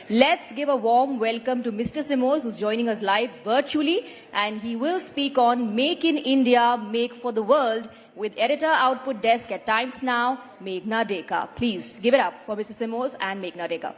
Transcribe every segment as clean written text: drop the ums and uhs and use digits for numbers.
Let's give a warm welcome to Mr. Simoes, who's joining us live virtually, and he will speak on Make in India, Make for the World with Editor Output Desk at Times Now, Meghna Dekar. Please give it up for Mr. Simoes and Meghna Dekar.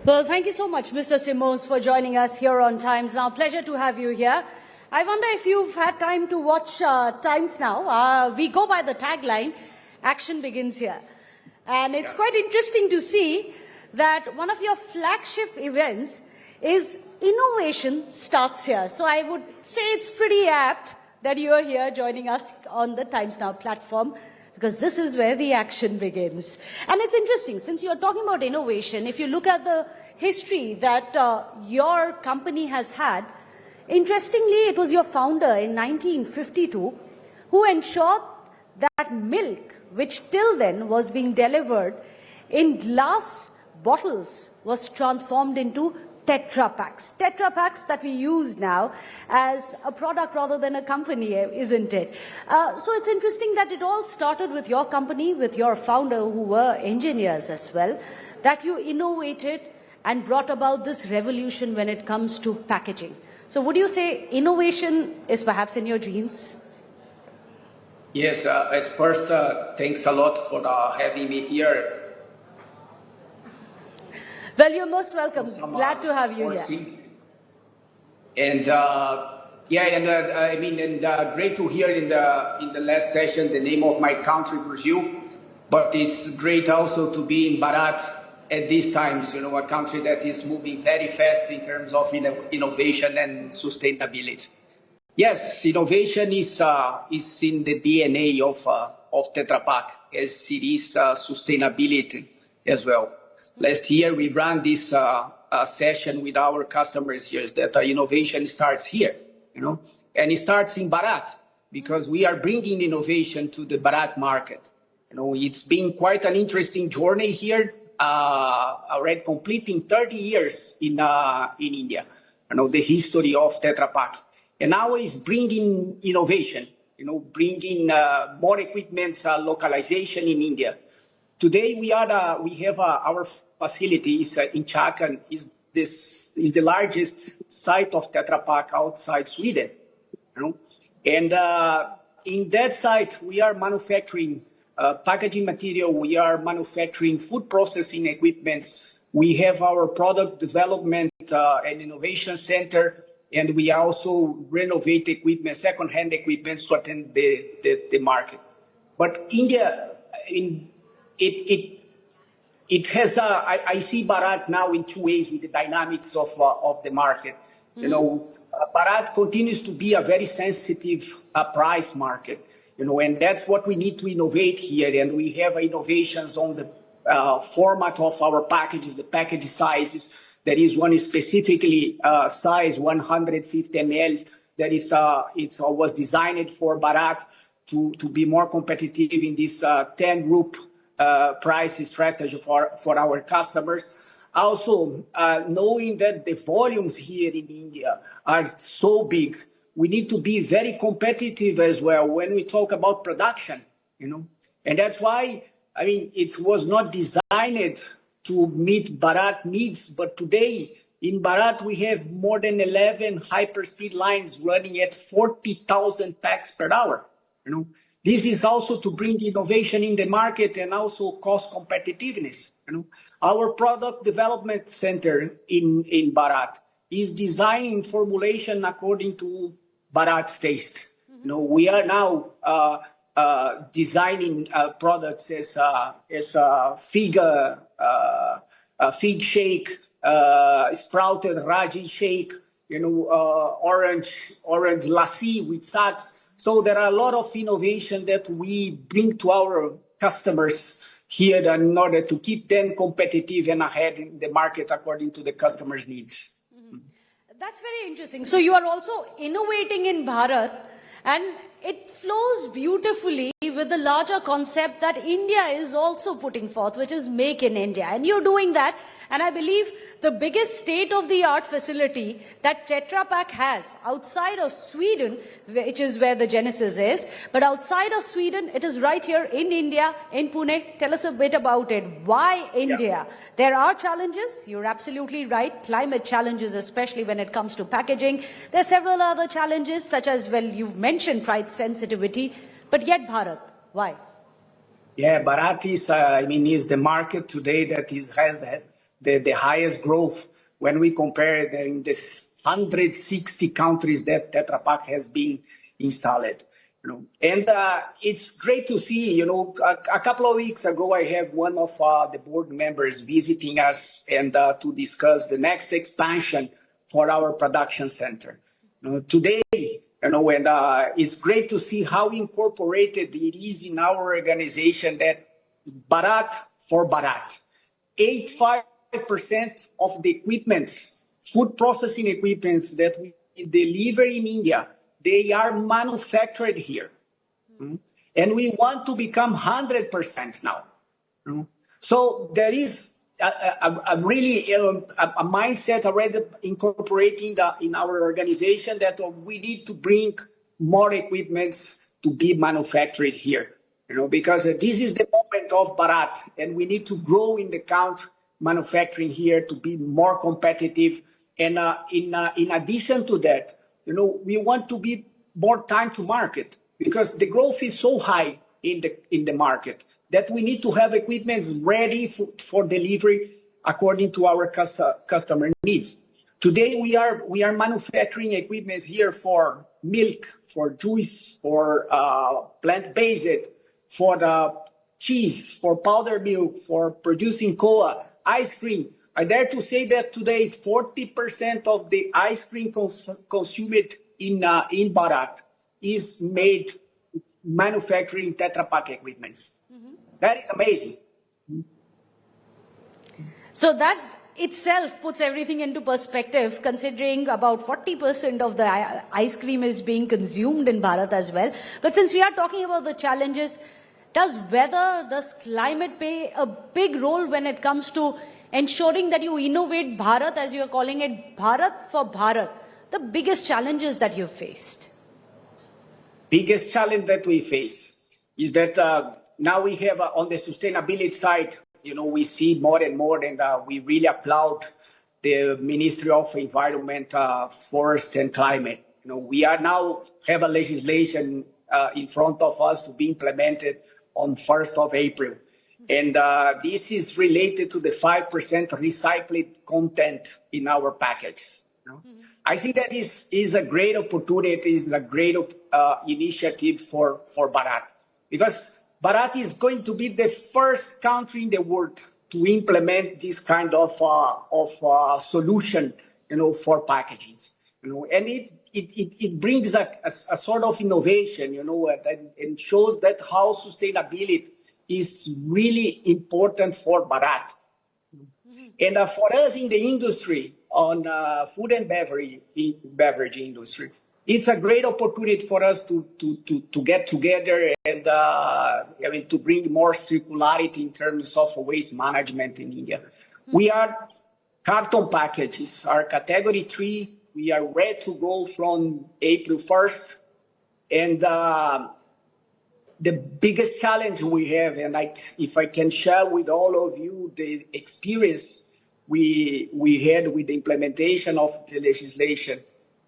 Well, thank you so much, Mr. Simoes, for joining us here on Times Now. Pleasure to have you here. I wonder if you've had time to watch Times Now. We go by the tagline, action begins here. And it's quite interesting to see that one of your flagship events is innovation starts here. So I would say it's pretty apt that you are here joining us on the Times Now platform, because this is where the action begins. And it's interesting, since you're talking about innovation, if you look at the history that your company has had, interestingly, it was your founder in 1952 who ensured that milk, which till then was being delivered in glass bottles, was transformed into Tetra Paks. Tetra Paks that we use now as a product rather than a company, isn't it? So it's interesting that it all started with your company, with your founder, who were engineers as well, that you innovated and brought about this revolution when it comes to packaging. So would you say innovation is perhaps in your genes? Yes, at first, thanks a lot for having me here. Well, you're most welcome. Glad to have you here. And great to hear in the last session the name of my country, Brazil. But it's great also to be in Bharat at these times. You know, a country that is moving very fast in terms of innovation and sustainability. Yes, innovation is in the DNA of Tetra Pak, as it is sustainability as well. Last year, we ran this session with our customers here that innovation starts here, you know, and it starts in Bharat, because we are bringing innovation to the Bharat market. You know, it's been quite an interesting journey here, already completing 30 years in India, you know, the history of Tetra Pak. And now it's bringing innovation, you know, bringing more equipment localization in India. Today we have our facilities in Chakan is the largest site of Tetra Pak outside Sweden, you know, and in that site we are manufacturing packaging material, we are manufacturing food processing equipment, we have our product development and innovation center. And we also renovate equipment, second-hand equipment, to attend the market. But India, it has I see Bharat now in two ways with the dynamics of the market. Mm-hmm. You know, Bharat continues to be a very sensitive price market. You know, and that's what we need to innovate here. And we have innovations on the format of our packages, the package sizes. There is one specifically size 150 ml that is was designed for Bharat to be more competitive in this 10 group price strategy for our customers. Also, knowing that the volumes here in India are so big, we need to be very competitive as well when we talk about production, you know. And that's why, I mean, it was not designed to meet Bharat needs, but today in Bharat we have more than 11 hyper-speed lines running at 40,000 packs per hour. You know, this is also to bring innovation in the market and also cost competitiveness. You know, our product development center in Bharat is designing formulation according to Bharat's taste. Mm-hmm. You know, we are now designing products as fig shake, sprouted raji shake, you know, orange lassi with sags. So there are a lot of innovation that we bring to our customers here in order to keep them competitive and ahead in the market according to the customers' needs. Mm-hmm. That's very interesting. So you are also innovating in Bharat, and it flows beautifully with the larger concept that India is also putting forth, which is Make in India. And you're doing that. And I believe the biggest state-of-the-art facility that Tetra Pak has outside of Sweden, which is where the genesis is, but outside of Sweden, it is right here in India, in Pune. Tell us a bit about it. Why India? Yeah. There are challenges. You're absolutely right. Climate challenges, especially when it comes to packaging. There are several other challenges, such as, well, you've mentioned price sensitivity, but yet Bharat. Why? Yeah, Bharat is, is the market today that has the highest growth when we compare in the 160 countries that Tetra Pak has been installed. And it's great to see, a couple of weeks ago, I have one of the board members visiting us and to discuss the next expansion for our production center. Today, and it's great to see how incorporated it is in our organization that Bharat for Bharat. 85% of the equipments, food processing equipments that we deliver in India, they are manufactured here. And we want to become 100% now. So there is a really a mindset already incorporating in our organization that we need to bring more equipments to be manufactured here. Because this is the moment of Bharat, and we need to grow in the country manufacturing here to be more competitive. And in addition to that, we want to be more time to market because the growth is so high in the market that we need to have equipment ready for delivery according to our customer needs. Today we are manufacturing equipment here for milk, for juice, for plant-based, for the cheese, for powdered milk, for producing coa, ice cream. I dare to say that today 40% of the ice cream consumed in Bharat is made manufacturing Tetra Pak equipments. That is amazing. So that itself puts everything into perspective, considering about 40% of the ice cream is being consumed in Bharat as well. But since we are talking about the challenges, does weather, does climate play a big role when it comes to ensuring that you innovate Bharat, as you are calling it, Bharat for Bharat? The biggest challenges that you've faced? Biggest challenge that we face is that now we have on the sustainability side, we see more and more, and we really applaud the Ministry of Environment, Forest and Climate. We are now have a legislation in front of us to be implemented on 1st of April. And this is related to the 5% recycled content in our package. I think that is a great opportunity, is a great initiative for Bharat, because Bharat is going to be the first country in the world to implement this kind of solution, for packaging. And it brings a sort of innovation, and shows that how sustainability is really important for Bharat. And for us in the industry, on food and beverage industry, it's a great opportunity for us to get together and to bring more circularity in terms of waste management in India. We are carton packages, our category 3. We are ready to go from April 1st. And the biggest challenge we have, and if I can share with all of you the experience we had with the implementation of the legislation,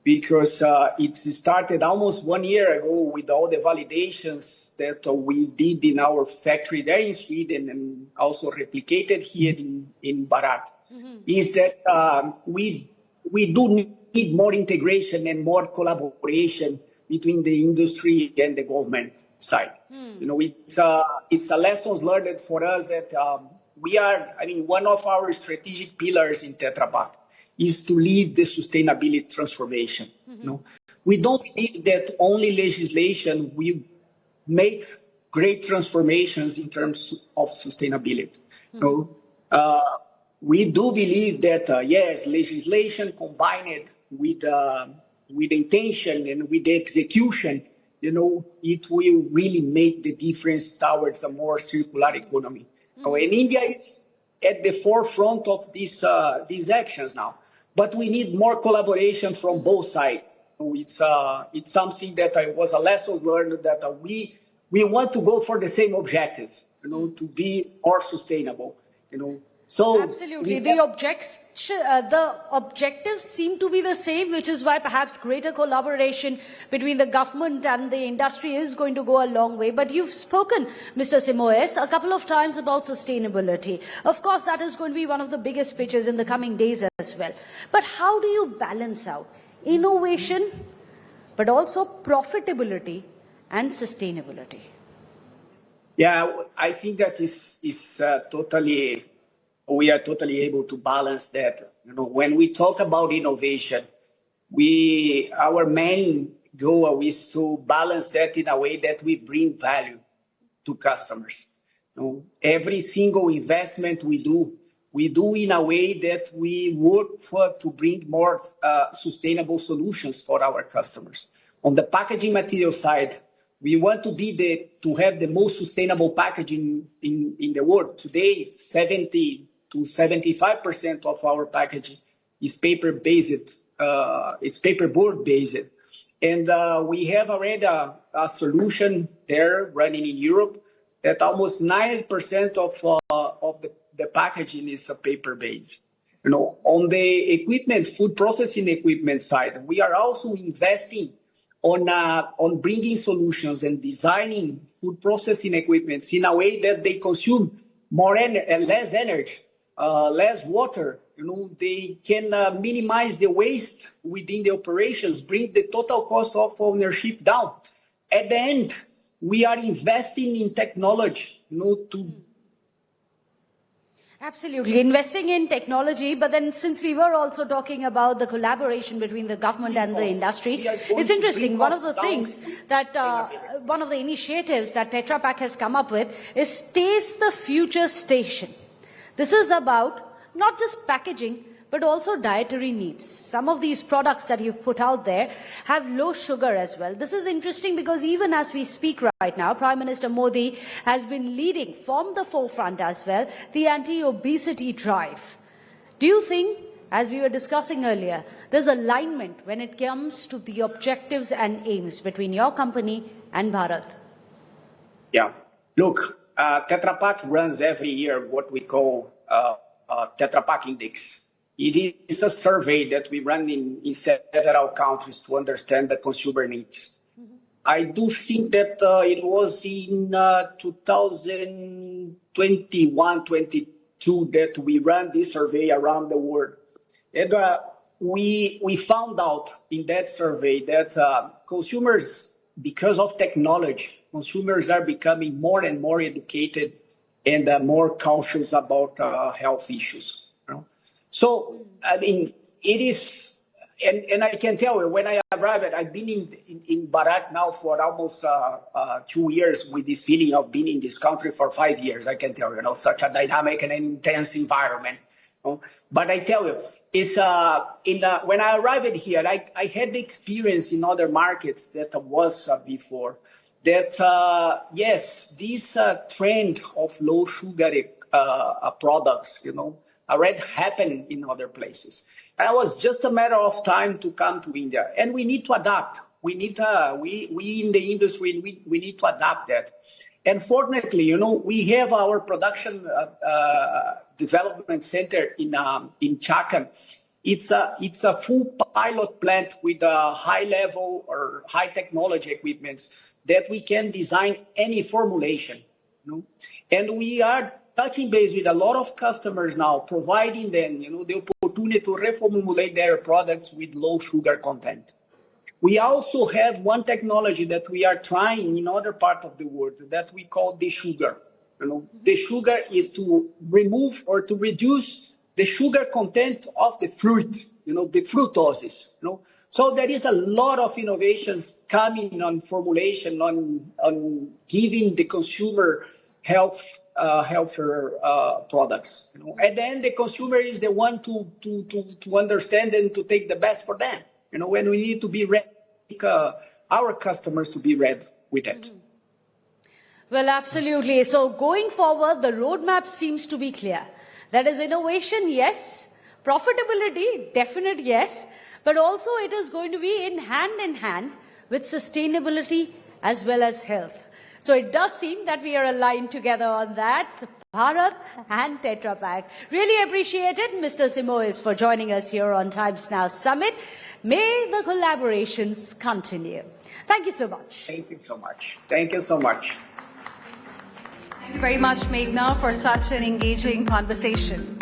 because it started almost 1 year ago with all the validations that we did in our factory there in Sweden and also replicated here in Bharat, is that we do need more integration and more collaboration between the industry and the government side. It's a lessons learned for us that we are, one of our strategic pillars in Tetra Pak is to lead the sustainability transformation. We don't believe that only legislation will make great transformations in terms of sustainability. We do believe that, yes, legislation combined with intention and with the execution, it will really make the difference towards a more circular economy. And India is at the forefront of these actions now. But we need more collaboration from both sides. It's something that was a lesson learned that we want to go for the same objective, to be more sustainable, So Absolutely. The objectives seem to be the same, which is why perhaps greater collaboration between the government and the industry is going to go a long way. But you've spoken, Mr. Simoes, a couple of times about sustainability. Of course, that is going to be one of the biggest pitches in the coming days as well. But how do you balance out innovation, but also profitability and sustainability? Yeah, I think that we are totally able to balance that. When we talk about innovation, our main goal is to balance that in a way that we bring value to customers. Every single investment we do in a way that we work to bring more sustainable solutions for our customers. On the packaging material side, we want to have the most sustainable packaging in the world. Today, 70 to 75% of our packaging is paper-based. It's paperboard based, and we have already a solution there running in Europe that almost 90% of the packaging is paper-based. On the food processing equipment side, we are also investing on bringing solutions and designing food processing equipments in a way that they consume less energy, less water. They can minimize the waste within the operations, bring the total cost of ownership down. At the end, we are investing in technology, to Absolutely, investing in technology, but then since we were also talking about the collaboration between the government and the industry, it's interesting. One of the things that, one of the initiatives that Tetra Pak has come up with is Taste the Future Station. This is about not just packaging, but also dietary needs. Some of these products that you've put out there have low sugar as well. This is interesting because even as we speak right now, Prime Minister Modi has been leading from the forefront as well the anti-obesity drive. Do you think, as we were discussing earlier, there's alignment when it comes to the objectives and aims between your company and Bharat? Yeah. Look, Tetra Pak runs every year what we call Tetra Pak Index. It is a survey that we run in several countries to understand the consumer needs. I do think that it was in 2021, 22 that we ran this survey around the world. And we found out in that survey that consumers, because of technology, consumers are becoming more and more educated and more cautious about health issues. So, I mean, it is, and I can tell you, when I arrived, I've been in Bharat now for almost 2 years with this feeling of being in this country for 5 years. I can tell you, such a dynamic and intense environment. But I tell you, it's when I arrived here, I had the experience in other markets that was before. That, yes, this trend of low sugar products, already happened in other places. And it was just a matter of time to come to India. And we need to adapt. We need, we in the industry, we need to adapt that. And fortunately, we have our production development center in Chakan. It's a full pilot plant with high level or high technology equipments that we can design any formulation. And we are touching base with a lot of customers now, providing them, the opportunity to reformulate their products with low sugar content. We also have one technology that we are trying in other parts of the world that we call desugar. Desugar is to remove or to reduce the sugar content of the fruit, the fructose. So there is a lot of innovations coming on formulation, on giving the consumer healthier products. And then the consumer is the one to understand and to take the best for them. When we need to be ready our customers to be ready with that. Well, absolutely. So going forward, the roadmap seems to be clear. That is innovation, yes. Profitability, definite yes. But also it is going to be in hand with sustainability as well as health. So it does seem that we are aligned together on that, Bharat and Tetra Pak. Really appreciate it, Mr. Simoes, for joining us here on Times Now Summit. May the collaborations continue. Thank you so much. Thank you so much. Thank you so much. Thank you very much, Meghna, for such an engaging conversation.